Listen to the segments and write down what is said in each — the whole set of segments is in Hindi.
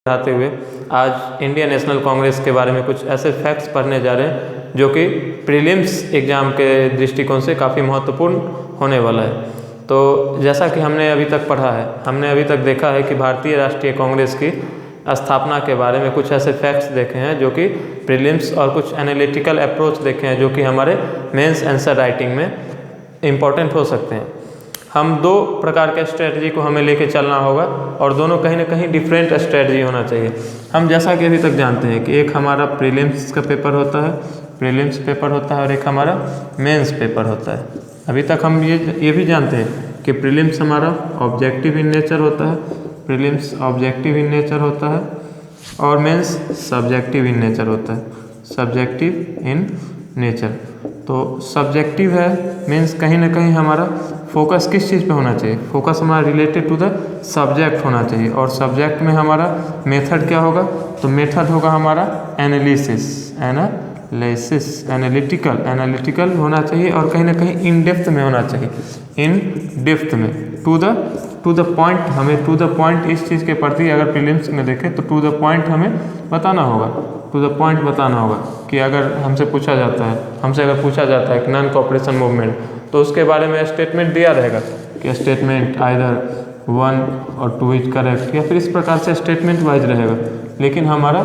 बढ़ाते हुए आज इंडियन नेशनल कांग्रेस के बारे में कुछ ऐसे फैक्ट्स पढ़ने जा रहे हैं जो कि प्रीलिम्स एग्ज़ाम के दृष्टिकोण से काफ़ी महत्वपूर्ण होने वाला है। तो जैसा कि हमने अभी तक पढ़ा है, हमने अभी तक देखा है कि भारतीय राष्ट्रीय कांग्रेस की स्थापना के बारे में कुछ ऐसे फैक्ट्स देखे हैं जो कि प्रीलिम्स और कुछ एनालिटिकल अप्रोच देखे हैं जो कि हमारे मेंस आंसर राइटिंग में इम्पॉर्टेंट हो सकते हैं। हम दो प्रकार के स्ट्रेटजी को हमें लेके चलना होगा और दोनों कहीं ना कहीं डिफरेंट स्ट्रेटजी होना चाहिए। हम जैसा कि अभी तक जानते हैं कि एक हमारा प्रीलिम्स का पेपर होता है, प्रीलिम्स पेपर होता है और एक हमारा मेंस पेपर होता है। अभी तक हम ये भी जानते हैं कि प्रीलिम्स हमारा ऑब्जेक्टिव इन नेचर होता है, प्रीलिम्स ऑब्जेक्टिव इन नेचर होता है और मेंस सब्जेक्टिव इन नेचर होता है, सब्जेक्टिव इन नेचर। तो सब्जेक्टिव है मीन्स कहीं ना कहीं हमारा फोकस किस चीज़ पे होना चाहिए, फोकस हमारा रिलेटेड टू द सब्जेक्ट होना चाहिए। और सब्जेक्ट में हमारा मेथड क्या होगा, तो मेथड होगा हमारा एनालिसिस, एनालिटिकल होना चाहिए और कहीं ना कहीं इन डेप्थ में होना चाहिए, इन डेप्थ में टू द पॉइंट। हमें टू द पॉइंट इस चीज़ के प्रति अगर प्रीलिम्स में देखें तो टू द पॉइंट हमें बताना होगा, टू द पॉइंट बताना होगा कि अगर हमसे पूछा जाता है, हमसे अगर पूछा जाता है कि नॉन कोऑपरेशन मूवमेंट, तो उसके बारे में स्टेटमेंट दिया रहेगा कि स्टेटमेंट आइदर 1 और 2 इज करेक्ट, या फिर इस प्रकार से स्टेटमेंट वाइज रहेगा। लेकिन हमारा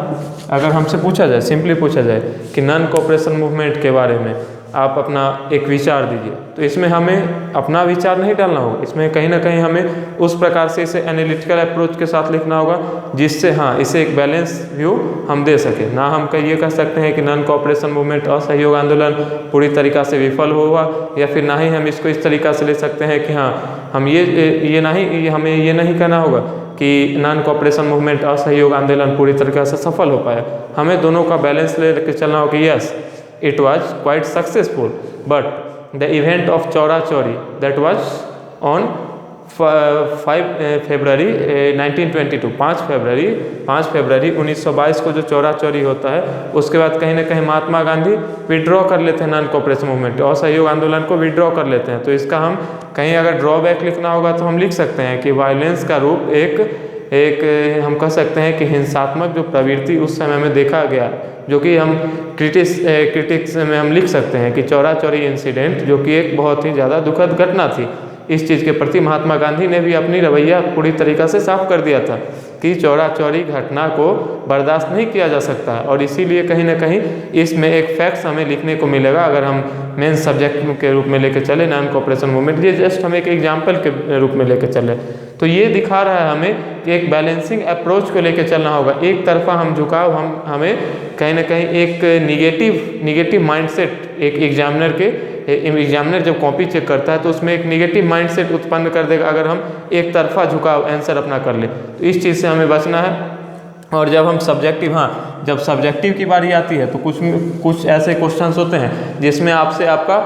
अगर हमसे पूछा जाए, सिंपली पूछा जाए कि नॉन कोऑपरेशन मूवमेंट के बारे में आप अपना एक विचार दीजिए, तो इसमें हमें अपना विचार नहीं डालना होगा, इसमें कहीं ना कहीं हमें उस प्रकार से इसे एनालिटिकल अप्रोच के साथ लिखना होगा जिससे इसे एक बैलेंस व्यू हम दे सके। ना हम ये कह सकते हैं कि नॉन कोऑपरेशन मूवमेंट असहयोग आंदोलन पूरी तरीक़ा से विफल हुआ, या फिर ना ही हम इसको इस तरीक़ा से ले सकते हैं कि हम हमें ये नहीं कहना होगा कि नॉन कोऑपरेशन मूवमेंट असहयोग आंदोलन पूरी तरीक़ा से सफल हो पाया। हमें दोनों का बैलेंस ले के चलना होगा कि yes, it was quite successful, but the event of Chaura Chauri that was on 5 फरवरी 1922, 5 फरवरी 1922 को जो चौरा चौरी होता है, उसके बाद कहीं ना कहीं महात्मा गांधी विड्रॉ कर लेते हैं नॉन कोऑपरेशन मूवमेंट और सहयोग आंदोलन को विड्रॉ कर लेते हैं। तो इसका हम कहीं अगर ड्रॉबैक लिखना होगा तो हम लिख सकते हैं कि वायलेंस का रूप एक हम कह सकते हैं कि हिंसात्मक जो प्रवृत्ति उस समय में देखा गया, जो कि हम क्रिटिक्स में हम लिख सकते हैं कि चौरा चौरी इंसिडेंट जो कि एक बहुत ही ज़्यादा दुखद घटना थी। इस चीज़ के प्रति महात्मा गांधी ने भी अपनी रवैया पूरी तरीक़ा से साफ कर दिया था कि चौरा चौरी घटना को बर्दाश्त नहीं किया जा सकता है। और इसीलिए कहीं ना कहीं इसमें एक फैक्ट्स हमें लिखने को मिलेगा अगर हम मेन सब्जेक्ट के रूप में लेकर चले नॉन कोऑपरेशन मूवमेंट। ये जस्ट हम एक एग्जाम्पल के रूप में लेकर चले, तो ये दिखा रहा है हमें कि एक बैलेंसिंग अप्रोच को लेकर चलना होगा। एक तरफा हम झुकाव हमें कहीं ना कहीं एक निगेटिव माइंडसेट, एक एग्जामिनर जब कॉपी चेक करता है तो उसमें एक निगेटिव माइंडसेट उत्पन्न कर देगा अगर हम एक तरफा झुकाव आंसर अपना कर ले। तो इस चीज़ से हमें बचना है। और जब हम जब सब्जेक्टिव की बारी आती है तो कुछ ऐसे क्वेश्चंस होते हैं जिसमें आपसे आपका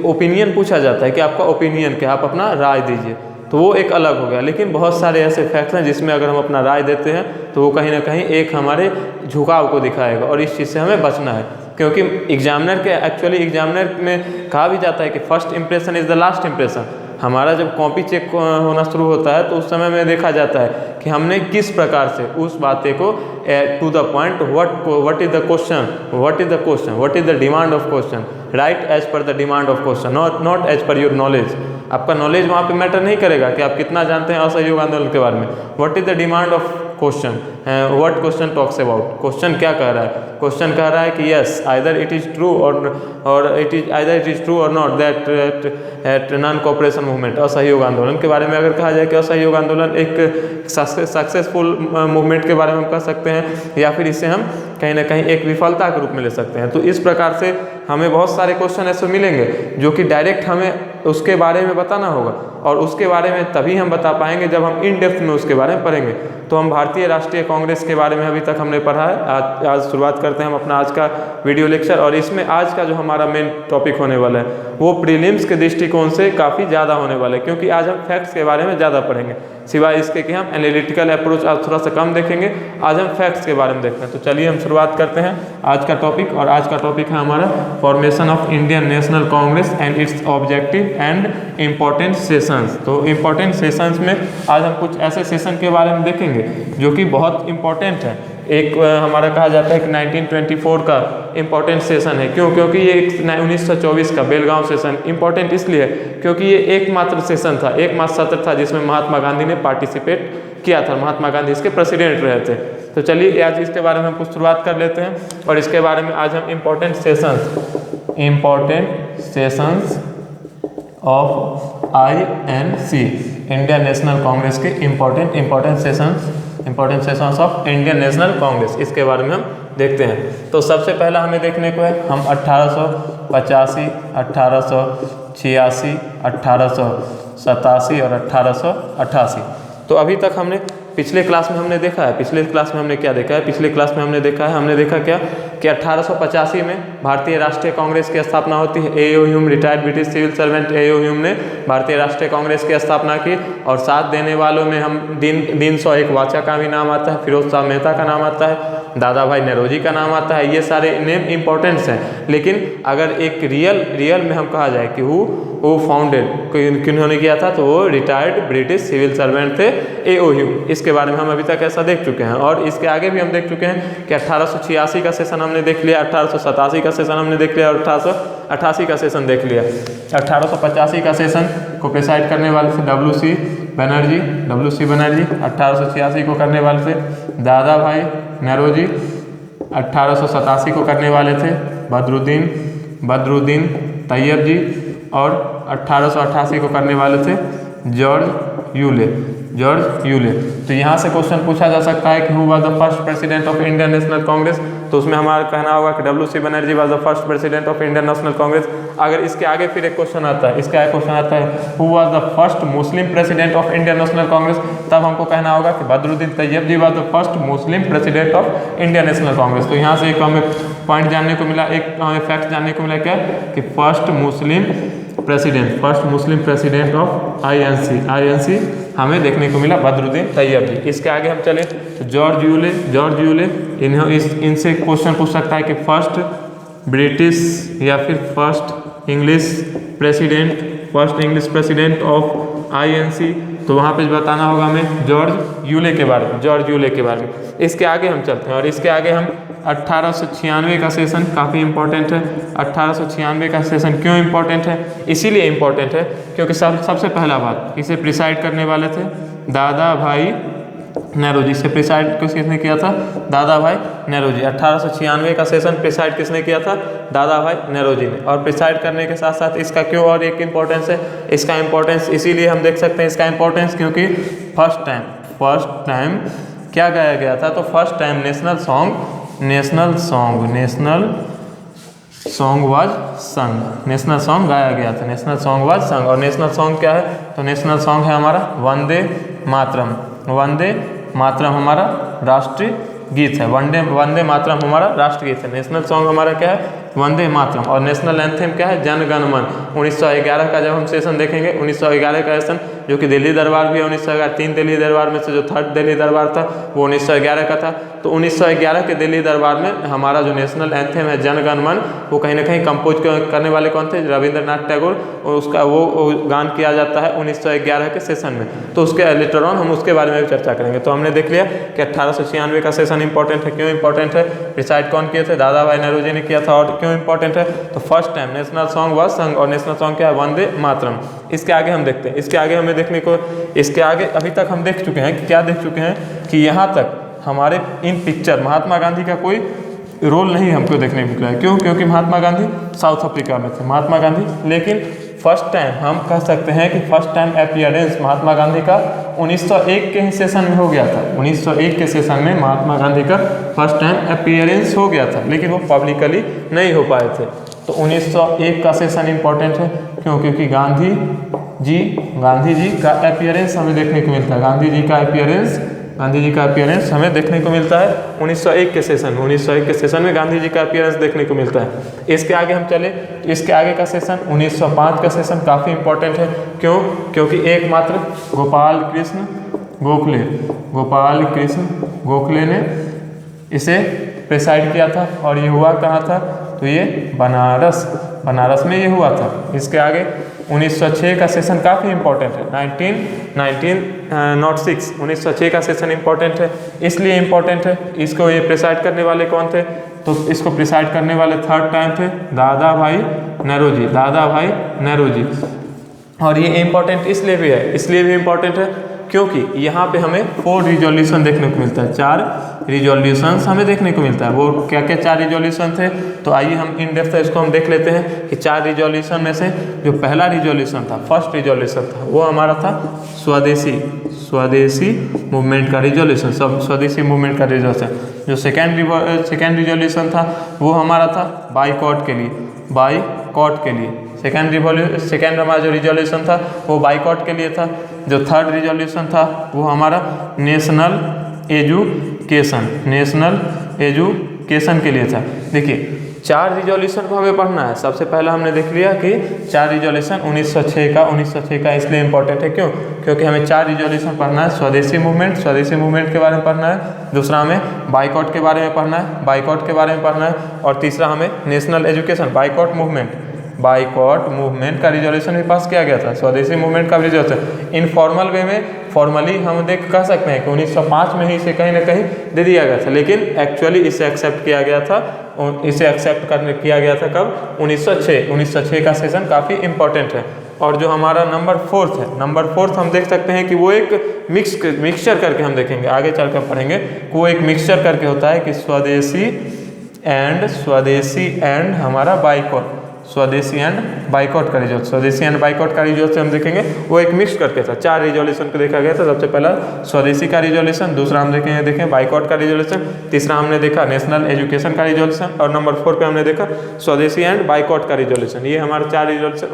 ओपिनियन पूछा जाता है कि आपका ओपिनियन क्या, आप अपना राय दीजिए, तो वो एक अलग हो गया। लेकिन बहुत सारे ऐसे फैक्ट्स हैं जिसमें अगर हम अपना राय देते हैं तो वो कहीं ना कहीं एक हमारे झुकाव को दिखाएगा और इस चीज़ से हमें बचना है। क्योंकि एग्जामिनर में कहा भी जाता है कि first impression is the last impression. हमारा जब कॉपी चेक होना शुरू होता है तो उस समय में देखा जाता है कि हमने किस प्रकार से उस बातें को to the point, what is the question, what is the demand of question, right as per the demand of question, not as per your knowledge. आपका नॉलेज वहाँ पे मैटर नहीं करेगा कि आप कितना जानते हैं असहयोग आंदोलन के बारे में। What is the demand of question, what question talks about, question क्या कह रहा है, क्वेश्चन कह रहा है कि yes either it is true और not that non cooperation movement, असहयोग आंदोलन के बारे में अगर कहा जाए कि असहयोग आंदोलन एक सक्सेसफुल मूवमेंट के बारे में हम कह सकते हैं, या फिर इसे हम कहीं ना कहीं एक विफलता के रूप में ले सकते हैं। तो इस प्रकार से हमें बहुत सारे क्वेश्चन ऐसे मिलेंगे जो कि डायरेक्ट हमें उसके बारे में बताना होगा, और उसके बारे में तभी हम बता पाएंगे जब हम इन डेप्थ में उसके बारे में पढ़ेंगे। तो हम भारतीय राष्ट्रीय कांग्रेस के बारे में अभी तक हमने पढ़ा है। आज शुरुआत करते हैं हम अपना आज का वीडियो लेक्चर, और इसमें आज का जो हमारा मेन टॉपिक होने वाला है वो प्रीलिम्स के दृष्टिकोण से काफ़ी ज़्यादा होने वाला है, क्योंकि आज हम फैक्ट्स के बारे में ज़्यादा पढ़ेंगे। सिवाय इसके कि हम एनालिटिकल अप्रोच आज थोड़ा सा कम देखेंगे, आज हम फैक्ट्स के बारे में देखते हैं। तो चलिए हम शुरुआत करते हैं आज का टॉपिक, और आज का टॉपिक है हमारा formation of Indian National Congress and it's objective and important sessions. तो इम्पोर्टेंट सेशंस में आज हम कुछ ऐसे सेशन के बारे में देखेंगे जो कि बहुत इंपॉर्टेंट है। एक हमारा कहा जाता है कि 1924 का इम्पोर्टेंट सेशन है। क्यों? क्योंकि ये 1924 का बेलगांव सेशन इम्पोर्टेंट इसलिए है क्योंकि ये एकमात्र सेशन था, एकमात्र सत्र था जिसमें महात्मा गांधी ने पार्टिसिपेट किया था। महात्मा गांधी इसके प्रेसिडेंट रहे थे। तो चलिए आज इसके बारे में हम कुछ शुरुआत कर लेते हैं, और इसके बारे में आज हम important sessions of INC, Indian National Congress के important sessions of Indian National Congress, इसके बारे में हम देखते हैं। तो सबसे पहला हमें देखने को है, हम 1885, 1886, 1887 और 1888। तो अभी तक हमने पिछले क्लास में हमने देखा है, पिछले क्लास में हमने क्या देखा है, पिछले क्लास में हमने देखा क्या कि 1885 में भारतीय राष्ट्रीय कांग्रेस की स्थापना होती है। A.O. Hume, retired British civil servant A.O. Hume ने भारतीय राष्ट्रीय कांग्रेस की स्थापना की, और साथ देने वालों में हम दीन सौ एक वाचा का भी नाम आता है, फिरोज शाह मेहता का नाम आता है, दादा भाई नौरोजी का नाम आता है। ये सारे नेम इंपॉर्टेंट्स हैं, लेकिन अगर एक रियल में हम कहा जाए कि वो फाउंडेड किन्होंने किया था, तो वो रिटायर्ड ब्रिटिश सिविल सर्वेंट थे A.O. ह्यूम। इसके बारे में हम अभी तक ऐसा देख चुके हैं, और इसके आगे भी हम देख चुके हैं कि 1886 का सेशन हमने देख लिया, 1887 का सेशन हमने देख लिया, और 1888 का सेशन देख लिया। 1885 का सेशन को प्रिसाइड करने वाले थे WC बनर्जी, 1886 को करने वाले थे दादा भाई नौरोजी, 1887 को करने वाले थे बदरुद्दीन तैयब जी, और 1888 को करने वाले थे जॉर्ज यूले। तो यहाँ से क्वेश्चन पूछा जा सकता है कि who was the first president of Indian National Congress, तो उसमें हमारा कहना होगा कि WC Banerjee was the first president of Indian National Congress. अगर इसके आगे फिर एक क्वेश्चन आता है, who was the first Muslim president of Indian National Congress, तब हमको कहना होगा कि Badruddin Tyabji was the first Muslim president of Indian National Congress. तो यहाँ से एक हमें पॉइंट जानने को मिला, एक हमें फैक्ट जानने को मिला, क्या कि first Muslim president of INC हमें देखने को मिला बदरुद्दीन तैयब जी। इसके आगे हम चले तो जॉर्ज यूले इनसे क्वेश्चन पूछ सकता है कि फर्स्ट ब्रिटिश या फिर first English president of INC, तो वहाँ पे बताना होगा हमें जॉर्ज यूले के बारे में। इसके आगे हम चलते हैं, और इसके आगे हम 1896 का सेशन काफ़ी इंपॉर्टेंट है। 1896 का सेशन क्यों इंपॉर्टेंट है? इसीलिए इंपॉर्टेंट है क्योंकि सबसे पहला बात, इसे प्रिसाइड करने वाले थे दादा भाई नौरोजी। से प्रिसाइड किसने किया था? दादा भाई नौरोजी। 1896 का सेशन प्रिसाइड किसने किया था? दादा भाई नौरोजी ने। और प्रिसाइड करने के साथ साथ इसका क्यों और एक इम्पोर्टेंस है, इसका इम्पोर्टेंस इसीलिए हम देख सकते हैं इसका इम्पोर्टेंस क्योंकि फर्स्ट टाइम क्या गाया गया था? तो फर्स्ट टाइम नेशनल सॉन्ग गाया गया था। नेशनल सॉन्ग वाज संग, और नेशनल सॉन्ग क्या है? तो नेशनल सॉन्ग है हमारा वंदे मातरम हमारा राष्ट्रीय गीत है। वंदे मातरम हमारा राष्ट्रीय गीत है। नेशनल सॉन्ग हमारा क्या है? वंदे मातरम। और नेशनल एंथम क्या है? जन गण मन। 1911 का जब हम सेशन देखेंगे, 1911 का सेशन जो कि दिल्ली दरबार भी है 1911, 3 दिल्ली दरबार में से जो थर्ड दिल्ली दरबार था वो 1911 का था। तो 1911 के दिल्ली दरबार में हमारा जो नेशनल एंथम है जन गण मन, वो कहीं ना कहीं कंपोज करने वाले कौन थे? रविंद्रनाथ टैगोर। और उसका वो गान किया जाता है 1911 के सेशन में। तो उसके लेटर ऑन हम उसके बारे में भी चर्चा करेंगे। तो हमने देख लिया कि 1896 का सेशन इंपॉर्टेंट है। क्यों इंपॉर्टेंट है? प्रिसाइड कौन किए थे? दादा भाई नौरोजी ने किया था। और क्यों इंपॉर्टेंट है? तो first time national song was संग, और नेशनल सॉन्ग क्या है? वंदे मातरम। इसके आगे हम देखते हैं, इसके आगे हमें देखने को, इसके आगे अभी तक हम देख चुके हैं कि क्या देख चुके हैं कि यहाँ तक हमारे इन पिक्चर महात्मा गांधी का कोई रोल नहीं हमको देखने को मिला है। क्यों? क्योंकि महात्मा गांधी साउथ अफ्रीका में थे महात्मा गांधी। लेकिन फर्स्ट टाइम हम कह सकते हैं कि first time appearance Mahatma Gandhi का 1901 के ही सेशन में हो गया था। 1901 के सेशन में महात्मा गांधी का फर्स्ट टाइम अपीयरेंस हो गया था, लेकिन वो पब्लिकली नहीं हो पाए थे। तो 1901 का सेशन इंपॉर्टेंट है। क्यों? क्योंकि गांधी जी का अपीयरेंस हमें देखने को मिलता है। गांधी जी का अपीयरेंस हमें देखने को मिलता है 1901 के सेशन में गांधी जी का अपीयरेंस देखने को मिलता है। इसके आगे हम चले, इसके आगे का सेशन 1905 का सेशन काफ़ी इंपॉर्टेंट है। क्यों? क्योंकि एकमात्र गोपाल कृष्ण गोखले, गोपाल कृष्ण गोखले ने इसे प्रिसाइड किया था और ये हुआ कहाँ था, तो ये बनारस में ये हुआ था। इसके आगे 1906 का सेशन काफ़ी इंपॉर्टेंट है, 1906 का सेशन इंपॉर्टेंट है, इसलिए इंपॉर्टेंट है, इसको ये प्रिसाइड करने वाले कौन थे, तो इसको प्रिसाइड करने वाले थर्ड टाइम थे दादा भाई नौरोजी। और ये इंपॉर्टेंट इसलिए भी इम्पॉर्टेंट है क्योंकि यहाँ पे हमें 4 रिजोल्यूशन देखने को मिलता है, 4 रिजोल्यूशंस हमें देखने को मिलता है। वो क्या 4 रिजोल्यूशन थे, तो आइए हम इन डेप्थ इसको हम देख लेते हैं कि 4 रिजोल्यूशन में से जो पहला रिजोल्यूशन था, फर्स्ट रिजोल्यूशन था, वो हमारा था स्वदेशी मूवमेंट का रिजोल्यूशन, स्वदेशी मूवमेंट का रिजोल्यूशन। जो सेकेंड रिजोल्यूशन था वो हमारा था बाइकॉट के लिए। सेकेंड हमारा जो रिजोल्यूशन था वो बाइकॉट के लिए था। जो थर्ड रिजोल्यूशन था वो हमारा नेशनल एजुकेशन के लिए था। देखिए 4 रिजोल्यूशन को हमें पढ़ना है। सबसे पहला हमने देख लिया कि 4 रिजोल्यूशन 1906 का इसलिए इम्पोर्टेंट है, क्योंकि हमें 4 रिजोल्यूशन पढ़ना है। स्वदेशी मूवमेंट के बारे में पढ़ना है, दूसरा हमें बाइकॉट के बारे में पढ़ना है, और तीसरा हमें नेशनल एजुकेशन बाइकॉट मूवमेंट का रिजोल्यूशन भी पास किया गया था, स्वदेशी मूवमेंट का भी रिजोल्यूशन। इनफॉर्मल वे में फॉर्मली हम कह सकते हैं कि 1905 में ही इसे कहीं ना कहीं दे दिया गया था, लेकिन एक्चुअली इसे एक्सेप्ट किया गया था कब, 1906 का सेशन काफ़ी इंपॉर्टेंट है। और जो हमारा नंबर फोर्थ हम देख सकते हैं कि वो एक मिक्सचर करके हम देखेंगे, आगे चलकर पढ़ेंगे, वो एक मिक्सचर करके होता है कि स्वदेशी एंड हमारा बाइकॉट, स्वदेशी एंड बाइकॉट का रिजोल्यूशन हम देखेंगे, वो एक मिक्स करके था। 4 रिजोल्यूशन को देखा गया था। सबसे पहला स्वदेशी का रिजोल्यूशन, दूसरा हम देखें बाइकॉट का रिजोल्यूशन, तीसरा हमने देखा नेशनल एजुकेशन का रिजोल्यूशन, और नंबर 4 पे हमने देखा स्वदेशी एंड बाइकॉट का रिजोल्यूशन। ये हमारे 4 रिजोल्यूशन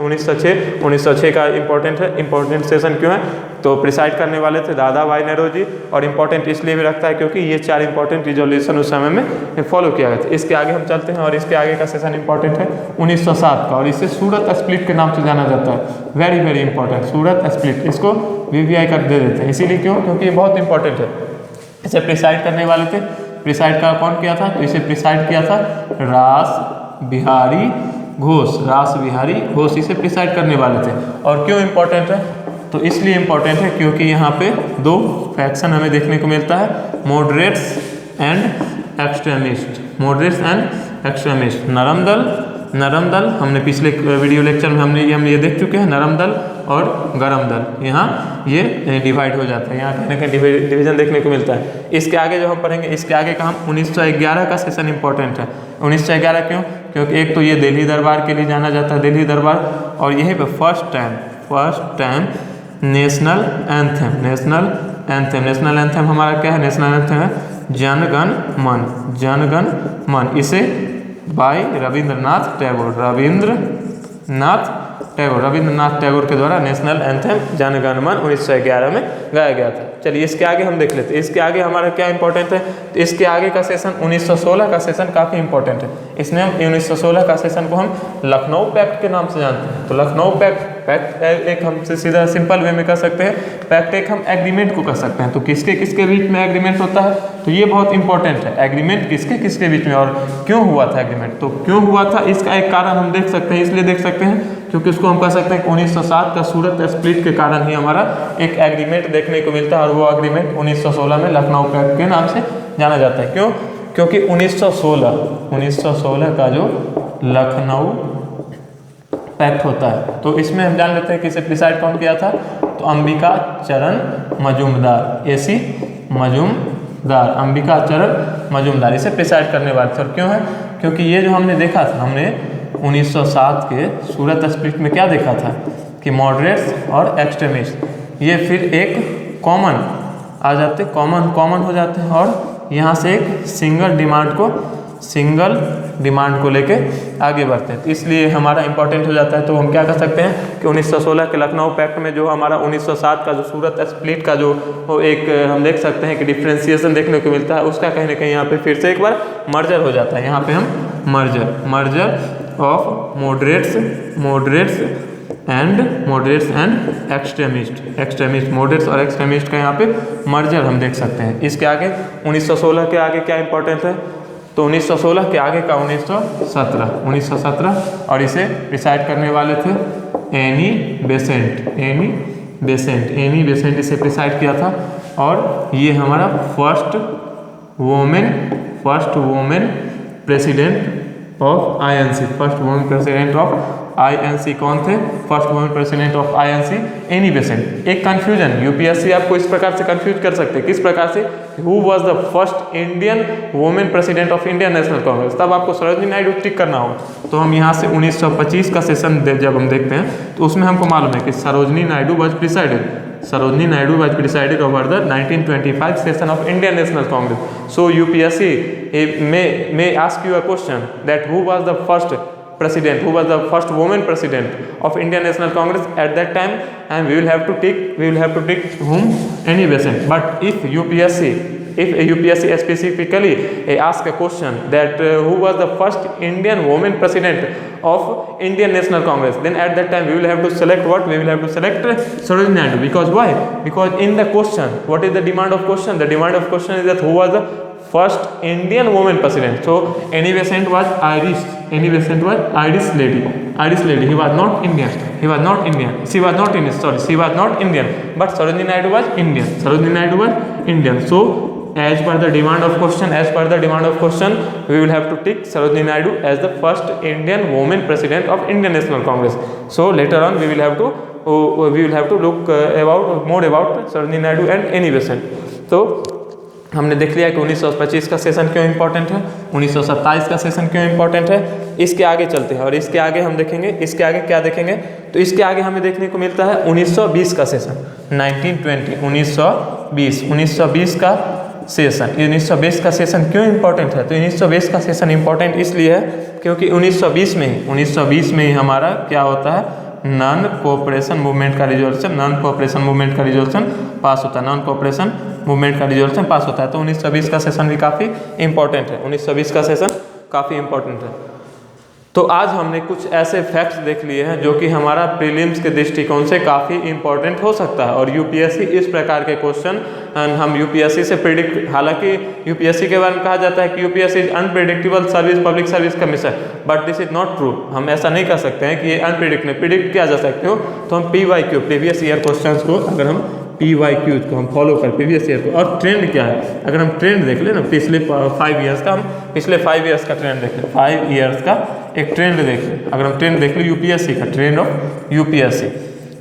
1906 का इंपॉर्टेंट सेशन क्यों है, तो प्रिसाइड करने वाले थे दादा भाई नौरोजी, और इम्पोर्टेंट इसलिए भी रखता है क्योंकि ये 4 इंपॉर्टेंट रिजोल्यूशन उस समय में फॉलो किया गया था। इसके आगे हम चलते हैं और इसके आगे का सेशन इंपॉर्टेंट है 1907 का, और इसे सूरत स्प्लिट के नाम से जाना जाता है। वेरी इंपॉर्टेंट सूरत स्प्लिट, इसको VVI कर दे देते हैं, इसीलिए क्योंकि ये बहुत इंपॉर्टेंट है। इसे प्रिसाइड करने वाले थे, प्रिसाइड का कौन किया था, तो इसे प्रिसाइड किया था रास बिहारी घोष इसे प्रिसाइड करने वाले थे। और क्यों इंपॉर्टेंट है, तो इसलिए इम्पोर्टेंट है क्योंकि यहाँ पे 2 फैक्शन हमें देखने को मिलता है, मॉडरेट्स एंड एक्सट्रीमिस्ट। नरम दल हमने पिछले वीडियो लेक्चर में हम ये देख चुके हैं, नरम दल और गरम दल, यहाँ ये डिवाइड हो जाता है, यहाँ कहीं ना कहीं डिवीजन देखने को मिलता है। इसके आगे जो हम पढ़ेंगे, इसके आगे का हम 1911 का सेशन इंपॉर्टेंट है। 1911 क्यों, क्योंकि एक तो ये दिल्ली दरबार के लिए जाना जाता है, दिल्ली दरबार, और यहीं पे फर्स्ट टाइम नेशनल एंथम हमारा क्या है, नेशनल एंथम है जनगण मन। इसे बाय रविंद्रनाथ टैगोर के द्वारा नेशनल एंथम जनगण मन 1911 में गाया गया था। चलिए इसके आगे हम देख लेते हैं, इसके आगे हमारा क्या इंपॉर्टेंट है, तो इसके आगे का सेशन 1916 का सेशन काफ़ी इंपॉर्टेंट है। इसमें 1916 का सेशन को हम लखनऊ पैक्ट के नाम से जानते हैं। तो लखनऊ पैक्ट एक हम सीधा सिंपल वे में कह सकते हैं, पैक्ट एक हम एग्रीमेंट को कह सकते हैं। तो किसके बीच में एग्रीमेंट होता है, तो ये बहुत इंपॉर्टेंट है, एग्रीमेंट किसके बीच में और क्यों हुआ था एग्रीमेंट। तो क्यों हुआ था इसका एक कारण हम देख सकते हैं, इसलिए देख सकते हैं क्योंकि उसको हम कह सकते हैं कि 1907 का सूरत स्प्लिट के कारण ही हमारा एक एग्रीमेंट देखने को मिलता है, और वो एग्रीमेंट 1916 में लखनऊ पैक्ट के नाम से जाना जाता है। क्यों, क्योंकि 1916 का जो लखनऊ पैक्ट होता है, तो इसमें हम जान लेते हैं कि इसे प्रिसाइड कौन किया था, तो अंबिका चरण मजूमदार इसे प्रिसाइड करने वाले थे। और क्यों है, क्योंकि ये जो हमने देखा था, हमने 1907 के सूरत स्प्लिट में क्या देखा था कि मॉडरेट्स और एक्सट्रीमिस्ट ये फिर एक कॉमन हो जाते हैं, और यहाँ से एक सिंगल डिमांड को लेके आगे बढ़ते हैं। तो इसलिए हमारा इंपॉर्टेंट हो जाता है। तो हम क्या कर सकते हैं कि 1916 के लखनऊ पैक्ट में जो हमारा 1907 का जो सूरत स्प्लिट का जो एक हम देख सकते हैं कि डिफ्रेंसिएशन देखने को मिलता है, उसका कहीं ना कहीं यहाँ पे फिर से एक बार मर्जर हो जाता है। यहाँ पे हम merger of moderates and moderates and extremist moderates और एक्सट्रीमिस्ट का यहाँ पे मर्जर हम देख सकते हैं। इसके आगे 1916 के आगे क्या इंपॉर्टेंट है, तो 1916 के आगे का 1917 और इसे डिसाइड करने वाले थे एनी बेसेंट इसे डिसाइड किया था। और ये हमारा first women president of INC कौन थे, first women president of INC Annie Besant. एक कंफ्यूजन, यूपीएससी आपको इस प्रकार से कंफ्यूज कर सकते हैं, किस प्रकार से, who was the first Indian women president of Indian National Congress, तब आपको सरोजिनी नायडू टिक करना होगा। तो हम यहाँ से 1925 का सेशन जब हम देखते हैं तो उसमें हमको मालूम है कि Sarojini Naidu was presided over the 1925 session of Indian National Congress. So UPSC may ask you a question that who was the first woman president of Indian National Congress at that time, and we will have to tick whom, Annie Besant. But if UPSC specifically ask a question that who was the first Indian woman president of Indian National Congress, then at that time we will have to select what? We will have to select Sarojini Naidu. Because why? Because in the question, what is the demand of question? The demand of question is that who was the first Indian woman president. So Annie Besant was Irish lady. He was not Indian. She was not Indian. But Sarojini Naidu was Indian. So as per the demand of question, we will have to tick Sarojini Naidu as the first Indian woman president of Indian National Congress. So later on we will have to look more about Sarojini Naidu and Annie Besant. So हमने देख लिया कि 1925 का सेशन क्यों इंपॉर्टेंट है, 1927 का सेशन क्यों इंपॉर्टेंट है। इसके आगे चलते हैं और इसके आगे हम देखेंगे, इसके आगे क्या देखेंगे, तो इसके आगे हमें देखने को मिलता है 1920 का सेशन, 1920 का सेशन। 1920 का सेशन क्यों इंपॉर्टेंट है, तो 1920 का सेशन इंपॉर्टेंट इसलिए है क्योंकि 1920 में ही हमारा क्या होता है, नॉन कोऑपरेशन मूवमेंट का रिजोल्यूशन पास होता है। तो 1920 का सेशन भी काफ़ी इंपॉर्टेंट है, 1920 का सेशन काफ़ी इंपॉर्टेंट है। तो आज हमने कुछ ऐसे फैक्ट्स देख लिए हैं जो कि हमारा प्रीलिम्स के दृष्टिकोण से काफ़ी इंपॉर्टेंट हो सकता है। और यूपीएससी इस प्रकार के क्वेश्चन हम यूपीएससी से प्रिडिक्ट, हालांकि यूपीएससी के बारे में कहा जाता है कि UPSC is unpredictable service, public service commission, but this is not true. हम ऐसा नहीं कर सकते हैं कि ये प्रिडिक्ट किया जा सकते हो। तो हम PYQ प्रीवियस ईयर क्वेश्चन को, अगर हम PYQ को हम फॉलो कर प्रीवियस ईयर को, और ट्रेंड क्या है, अगर हम ट्रेंड देख लें ना पिछले 5 ईयर्स का, हम पिछले 5 ईयर्स का ट्रेंड देख लें, 5 ईयर्स का एक ट्रेंड देख लें, अगर हम ट्रेंड देख लें यूपीएससी का, ट्रेंड ऑफ यूपीएससी।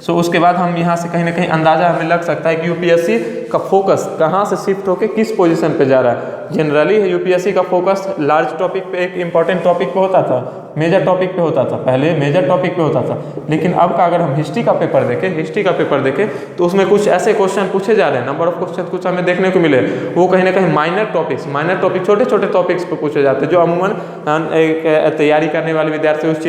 सो उसके बाद हम यहाँ से कहीं ना कहीं अंदाज़ा हमें लग सकता है कि यूपीएससी का फोकस कहाँ से शिफ्ट होकर किस पोजीशन पे जा रहा है। जनरली यूपीएससी का फोकस लार्ज टॉपिक पे, एक इंपॉर्टेंट टॉपिक पे होता था, मेजर टॉपिक पे होता था, पहले मेजर टॉपिक पे होता था। लेकिन अब का अगर हम हिस्ट्री का पेपर देखें तो उसमें कुछ ऐसे क्वेश्चन पूछे जा रहे हैं, नंबर ऑफ क्वेश्चन कुछ हमें देखने को मिले, वो कहीं ना कहीं माइनर टॉपिक छोटे छोटे टॉपिक्स पे पूछे जाते हैं, जो अमूमन तैयारी करने वाले विद्यार्थी उस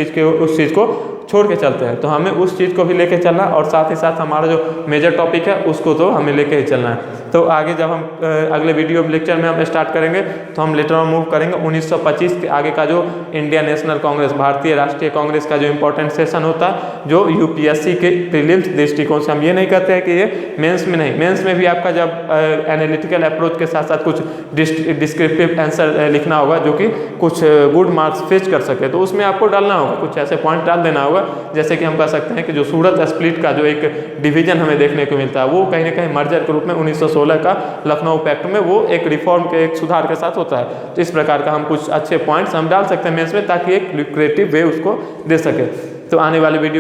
चीज़ को छोड़ के चलते हैं। तो हमें उस चीज़ को भी लेके चलना, और साथ ही साथ हमारा जो मेजर टॉपिक है उसको तो हमें लेके ही चलना है। तो आगे जब हम अगले वीडियो लेक्चर में हम स्टार्ट करेंगे तो हम लेटर ऑन मूव करेंगे 1925 के आगे का जो इंडियन नेशनल कांग्रेस, भारतीय राष्ट्रीय कांग्रेस का जो इंपॉर्टेंट सेशन होता है, जो यूपीएससी के प्रीलिम्स दृष्टिकोण से। हम ये नहीं कहते हैं कि ये मेंस में नहीं, मेंस में भी आपका जब एनालिटिकल अप्रोच के साथ साथ कुछ डिस्क्रिप्टिव आंसर लिखना होगा जो कि कुछ गुड मार्क्स फेच कर सके, तो उसमें आपको डालना होगा, कुछ ऐसे पॉइंट डाल देना होगा। जैसे कि हम कह सकते हैं कि जो सूरत स्प्लिट का जो एक डिवीजन हमें देखने को मिलता है, वो कहीं ना कहीं मर्जर के रूप में 1916 का लखनऊ पैक्ट में वो एक रिफॉर्म के, एक सुधार के साथ होता है। तो इस प्रकार का हम कुछ अच्छे पॉइंट्स हम डाल सकते हैं मेंस में, ताकि एक लुक्रेटिव वे उसको दे सके। तो आने वाले वीडियो